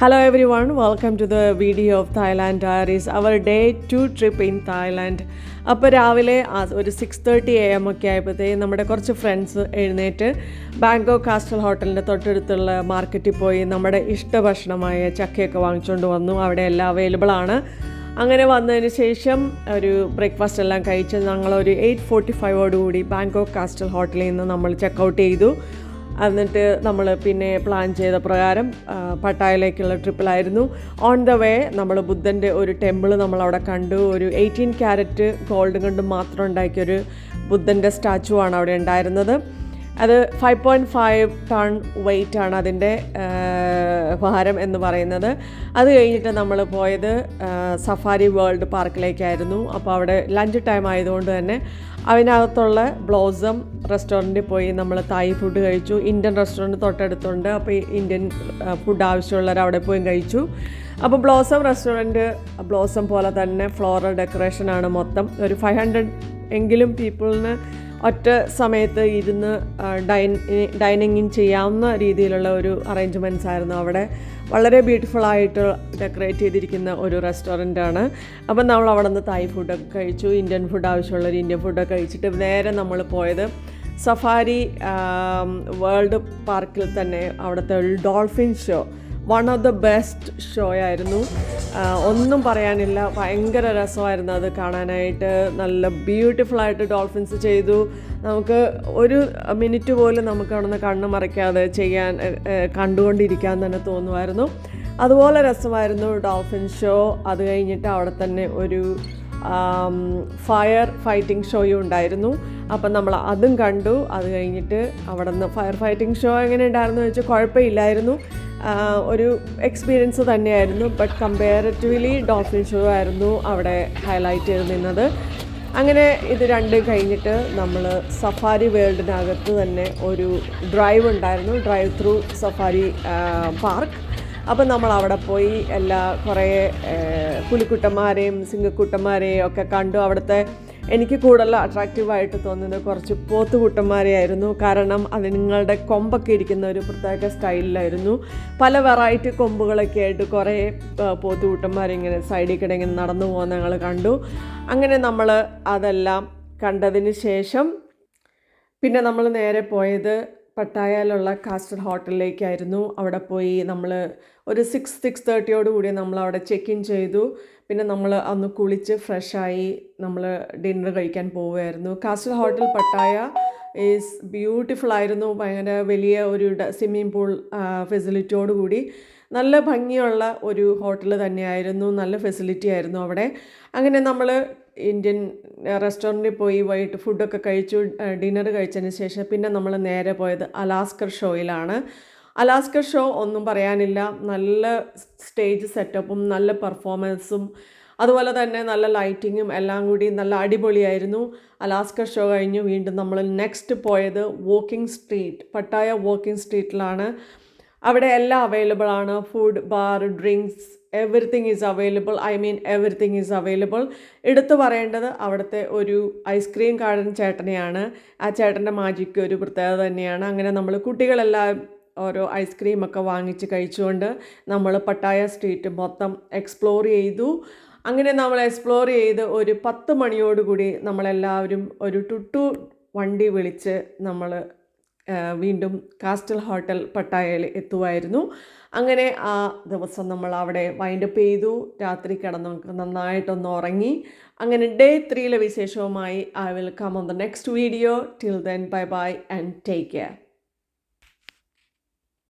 Hello everyone, welcome to the video of Thailand Diaries, our day 2 trip in Thailand. അപ്പോൾ രാവിലെ ഒരു 6:30 AM ഒക്കെ ആയപ്പോഴത്തേക്കും നമ്മുടെ കുറച്ച് ഫ്രണ്ട്സ് എഴുന്നേറ്റ് ബാങ്കോക്ക് കാസ്റ്റൽ ഹോട്ടലിൻ്റെ തൊട്ടടുത്തുള്ള മാർക്കറ്റിൽ പോയി നമ്മുടെ ഇഷ്ടഭക്ഷണമായ ചക്കയൊക്കെ വാങ്ങിച്ചുകൊണ്ട് വന്നു. അവിടെ എല്ലാം അവൈലബിൾ ആണ്. അങ്ങനെ വന്നതിന് ശേഷം ഒരു ബ്രേക്ക്ഫാസ്റ്റ് എല്ലാം കഴിച്ച് ഞങ്ങളൊരു 8:45 ബാങ്കോക്ക് കാസ്റ്റൽ ഹോട്ടലിൽ നിന്ന് നമ്മൾ ചെക്കൗട്ട് ചെയ്തു. എന്നിട്ട് നമ്മൾ പിന്നെ പ്ലാൻ ചെയ്ത പ്രകാരം പട്ടായയിലേക്കുള്ള ട്രിപ്പിലായിരുന്നു. ഓൺ ദ വേ നമ്മൾ ബുദ്ധൻ്റെ ഒരു ടെമ്പിൾ നമ്മളവിടെ കണ്ടു. ഒരു 18 ക്യാരറ്റ് ഗോൾഡ് കൊണ്ട് മാത്രം ഉണ്ടാക്കിയൊരു ബുദ്ധൻ്റെ സ്റ്റാച്ചു ആണ് അവിടെ ഉണ്ടായിരുന്നത്. അത് 5.5 ടൺ വെയിറ്റ് ആണ് അതിൻ്റെ ഭാരം എന്ന് പറയുന്നത്. അത് കഴിഞ്ഞിട്ട് നമ്മൾ പോയത് സഫാരി വേൾഡ് പാർക്കിലേക്കായിരുന്നു. അപ്പോൾ അവിടെ ലഞ്ച് ടൈം ആയതുകൊണ്ട് തന്നെ അതിനകത്തുള്ള ബ്ലോസം റെസ്റ്റോറൻറ്റിൽ പോയി നമ്മൾ തായ് ഫുഡ് കഴിച്ചു. ഇന്ത്യൻ റെസ്റ്റോറൻറ്റ് തൊട്ടടുത്തുണ്ട്. അപ്പോൾ ഇന്ത്യൻ ഫുഡ് ആവശ്യമുള്ളവർ അവിടെ പോയി കഴിച്ചു. അപ്പോൾ ബ്ലോസം റെസ്റ്റോറൻറ്റ് ബ്ലോസം പോലെ തന്നെ ഫ്ലോറൽ ഡെക്കറേഷനാണ് മൊത്തം. ഒരു 500 എങ്കിലും പീപ്പിളിന് ഒറ്റ സമയത്ത് ഇരുന്ന് ഡൈനിങ് ചെയ്യാവുന്ന രീതിയിലുള്ള ഒരു അറേഞ്ച്മെൻറ്റ്സ് ആയിരുന്നു അവിടെ. വളരെ ബ്യൂട്ടിഫുള്ളായിട്ട് ഡെക്കറേറ്റ് ചെയ്തിരിക്കുന്ന ഒരു റെസ്റ്റോറൻറ്റാണ്. അപ്പം നമ്മൾ അവിടെ നിന്ന് തായ് ഫുഡൊക്കെ കഴിച്ചു. ഇന്ത്യൻ ഫുഡ് ആവശ്യമുള്ളൊരു ഇന്ത്യൻ ഫുഡൊക്കെ കഴിച്ചിട്ട് നേരെ നമ്മൾ പോയത് സഫാരി വേൾഡ് പാർക്കിൽ തന്നെ അവിടുത്തെ ഒരു dolphin show, one of the best show ആയിരുന്നു. ഒന്നും പറയാനില്ല, ഭയങ്കര രസമായിരുന്നു അത് കാണാനായിട്ട്. നല്ല ബ്യൂട്ടിഫുള്ളായിട്ട് ഡോൾഫിൻസ് ചെയ്തു. നമുക്ക് ഒരു മിനിറ്റ് പോലും നമുക്ക് അവിടെ നിന്ന് കണ്ണ് മറയ്ക്കാതെ കണ്ടുകൊണ്ടിരിക്കാൻ തന്നെ തോന്നുമായിരുന്നു. അതുപോലെ രസമായിരുന്നു ഡോൾഫിൻ ഷോ. അത് കഴിഞ്ഞിട്ട് അവിടെ തന്നെ ഒരു ഫയർ ഫൈറ്റിംഗ് ഷോയും ഉണ്ടായിരുന്നു. അപ്പം നമ്മൾ അതും കണ്ടു. അത് കഴിഞ്ഞിട്ട് അവിടെ നിന്ന് ഫയർ ഫൈറ്റിംഗ് ഷോ എങ്ങനെ ഉണ്ടായിരുന്നു വെച്ചാൽ കുഴപ്പമില്ലായിരുന്നു, ഒരു എക്സ്പീരിയൻസ് തന്നെയായിരുന്നു. ബട്ട് കമ്പാരിറ്റീവ്ലി ഡോൾഫിൻ ഷോ ആയിരുന്നു അവിടെ ഹൈലൈറ്റ് ചെയ്ത് നിന്നത്. അങ്ങനെ ഇത് രണ്ടും കഴിഞ്ഞിട്ട് നമ്മൾ സഫാരി വേൾഡിനകത്ത് തന്നെ ഒരു ഡ്രൈവ് ഉണ്ടായിരുന്നു, ഡ്രൈവ് ത്രൂ സഫാരി പാർക്ക്. അപ്പം നമ്മൾ അവിടെ പോയി കുറേ പുലിക്കുട്ടന്മാരെയും സിംഹക്കുട്ടന്മാരെയും ഒക്കെ കണ്ടു. അവിടുത്തെ എനിക്ക് കൂടുതൽ അട്രാക്റ്റീവായിട്ട് തോന്നുന്നത് കുറച്ച് പോത്തുകുട്ടന്മാരെയായിരുന്നു. കാരണം അതുങ്ങളുടെ കൊമ്പൊക്കെ ഇരിക്കുന്ന ഒരു പ്രത്യേക സ്റ്റൈലിലായിരുന്നു. പല വെറൈറ്റി കൊമ്പുകളൊക്കെ ആയിട്ട് കുറേ പോത്തുകുട്ടന്മാരിങ്ങനെ സൈഡിൽ കൂടെ ഇങ്ങനെ നടന്നു പോകുന്ന ഞങ്ങൾ കണ്ടു. അങ്ങനെ നമ്മൾ അതെല്ലാം കണ്ടതിന് ശേഷം പിന്നെ നമ്മൾ നേരെ പോയത് പട്ടായയിലുള്ള കാസ്റ്റൽ ഹോട്ടലിലേക്കായിരുന്നു. അവിടെ പോയി നമ്മൾ ഒരു 6:30 നമ്മൾ അവിടെ ചെക്ക് ഇൻ ചെയ്തു. പിന്നെ നമ്മൾ അന്ന് കുളിച്ച് ഫ്രഷായി നമ്മൾ ഡിന്നർ കഴിക്കാൻ പോവുമായിരുന്നു. Castle hotel Pattaya is beautiful ആയിരുന്നു. ഭയങ്കര വലിയ ഒരു സ്വിമ്മിംഗ് പൂൾ ഫെസിലിറ്റിയോടുകൂടി നല്ല ഭംഗിയുള്ള ഒരു ഹോട്ടൽ തന്നെയായിരുന്നു. നല്ല ഫെസിലിറ്റി ആയിരുന്നു അവിടെ. അങ്ങനെ നമ്മൾ ഇന്ത്യൻ റെസ്റ്റോറൻറ്റിൽ പോയി വൈകിട്ട് ഫുഡൊക്കെ കഴിച്ചു. ഡിന്നർ കഴിച്ചതിന് ശേഷം പിന്നെ നമ്മൾ നേരെ പോയത് അലാസ്കർ ഷോയിലാണ്. അലാസ്കർ ഷോ ഒന്നും പറയാനില്ല, നല്ല സ്റ്റേജ് സെറ്റപ്പും നല്ല പെർഫോമൻസും അതുപോലെ തന്നെ നല്ല ലൈറ്റിങ്ങും എല്ലാം കൂടി നല്ല അടിപൊളിയായിരുന്നു. അലാസ്കർ ഷോ കഴിഞ്ഞു വീണ്ടും നമ്മൾ നെക്സ്റ്റ് പോയത് വാക്കിംഗ് സ്ട്രീറ്റ്, പട്ടായ വാക്കിംഗ് സ്ട്രീറ്റിലാണ്. അവിടെ എല്ലാം അവൈലബിൾ ആണ്. Food, bar, drinks, everything is available. Everything is available. എടുത്തു പറയേണ്ടത് അവിടുത്തെ ഒരു ഐസ്ക്രീം കാരൻ ചേട്ടനെയാണ്. ആ ചേട്ടൻ്റെ മാജിക്ക് ഒരു പ്രത്യേകത തന്നെയാണ്. അങ്ങനെ നമ്മൾ കുട്ടികളെല്ലാം ഓരോ ഐസ്ക്രീമൊക്കെ വാങ്ങിച്ച് കഴിച്ചുകൊണ്ട് നമ്മൾ പട്ടായ സ്ട്രീറ്റ് മൊത്തം എക്സ്പ്ലോർ ചെയ്തു. അങ്ങനെ നമ്മൾ എക്സ്പ്ലോർ ചെയ്ത് ഒരു 10 മണിയോടുകൂടി നമ്മളെല്ലാവരും ഒരു ടുട്ടു വണ്ടി വിളിച്ച് നമ്മൾ വീണ്ടും കാസ്റ്റൽ ഹോട്ടൽ പട്ടായയിൽ എത്തുമായിരുന്നു. അങ്ങനെ ആ ദിവസം നമ്മൾ അവിടെ വൈൻഡപ്പ് ചെയ്തു. രാത്രി കിടന്ന് നന്നായിട്ടൊന്ന് ഉറങ്ങി. അങ്ങനെ ഡേ 3 വിശേഷവുമായി I will come on the next video. Till then bye bye and take care.